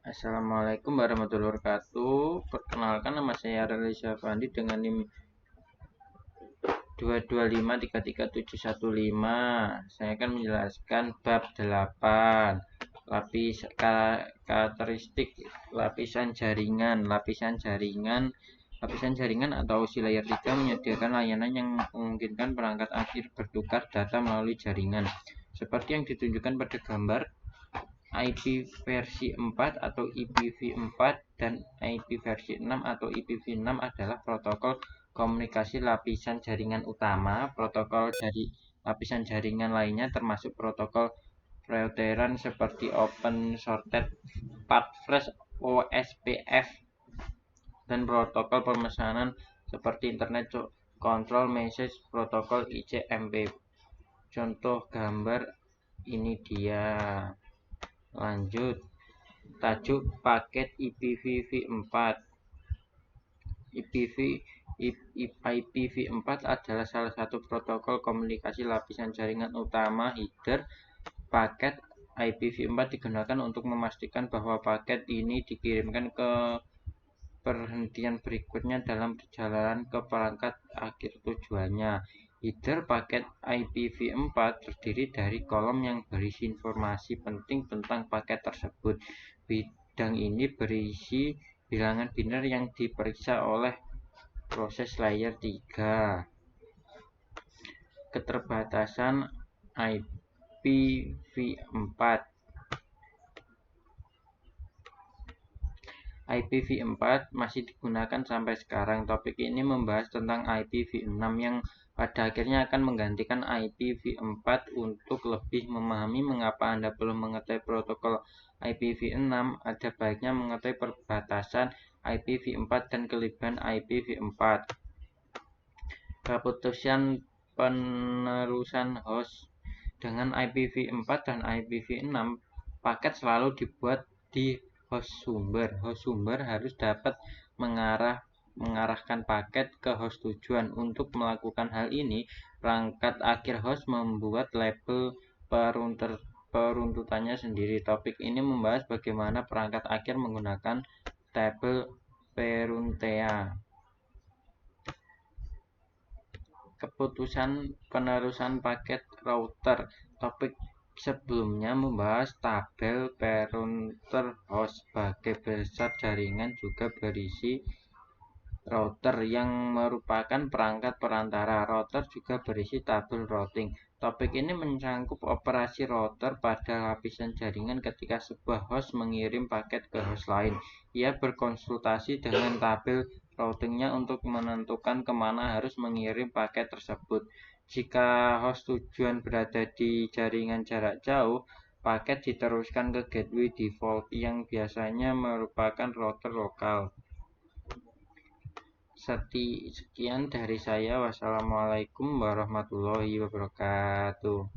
Assalamualaikum warahmatullahi wabarakatuh. Perkenalkan, nama saya Rally Syafandi dengan NIM 225331715. Saya akan menjelaskan bab 8, karakteristik lapisan jaringan. Lapisan jaringan atau OSI layer 3 menyediakan layanan yang memungkinkan perangkat akhir bertukar data melalui jaringan. Seperti yang ditunjukkan pada gambar, IP versi 4 atau IPv4 dan IP versi 6 atau IPv6 adalah protokol komunikasi lapisan jaringan utama. Protokol dari lapisan jaringan lainnya termasuk protokol perouteren seperti Open Shorted Path Flash (OSPF) dan protokol pemesanan seperti Internet Control Message Protocol (ICMP). Contoh gambar ini dia. Lanjut, tajuk paket IPv4. IPv4 adalah salah satu protokol komunikasi lapisan jaringan utama. Header paket IPv4 digunakan untuk memastikan bahwa paket ini dikirimkan ke perhentian berikutnya dalam perjalanan ke perangkat akhir tujuannya. Header paket IPv4 terdiri dari kolom yang berisi informasi penting tentang paket tersebut. Bidang ini berisi bilangan biner yang diperiksa oleh proses layer 3. Keterbatasan IPv4. IPv4 masih digunakan sampai sekarang. Topik ini membahas tentang IPv6 yang pada akhirnya akan menggantikan IPv4. Untuk lebih memahami mengapa Anda perlu mengetahui protokol IPv6, ada baiknya mengetahui perbatasan IPv4 dan kelebihan IPv4. Keputusan penerusan host. Dengan IPv4 dan IPv6, paket selalu dibuat di host sumber. Host sumber harus dapat mengarahkan paket ke host tujuan. Untuk melakukan hal ini, perangkat akhir host membuat label peruntutannya sendiri. Topik ini membahas bagaimana perangkat akhir menggunakan tabel peruntea. Keputusan penerusan paket router. Topik sebelumnya membahas tabel perunter host. Sebagai besar jaringan juga berisi router yang merupakan perangkat perantara. Router juga berisi tabel routing. Topik ini mencangkup operasi router pada lapisan jaringan ketika sebuah host mengirim paket ke host lain. Ia berkonsultasi dengan tabel routingnya untuk menentukan kemana harus mengirim paket tersebut. Jika host tujuan berada di jaringan jarak jauh, paket diteruskan ke gateway default yang biasanya merupakan router lokal. Sekian dari saya. Wassalamualaikum warahmatullahi wabarakatuh.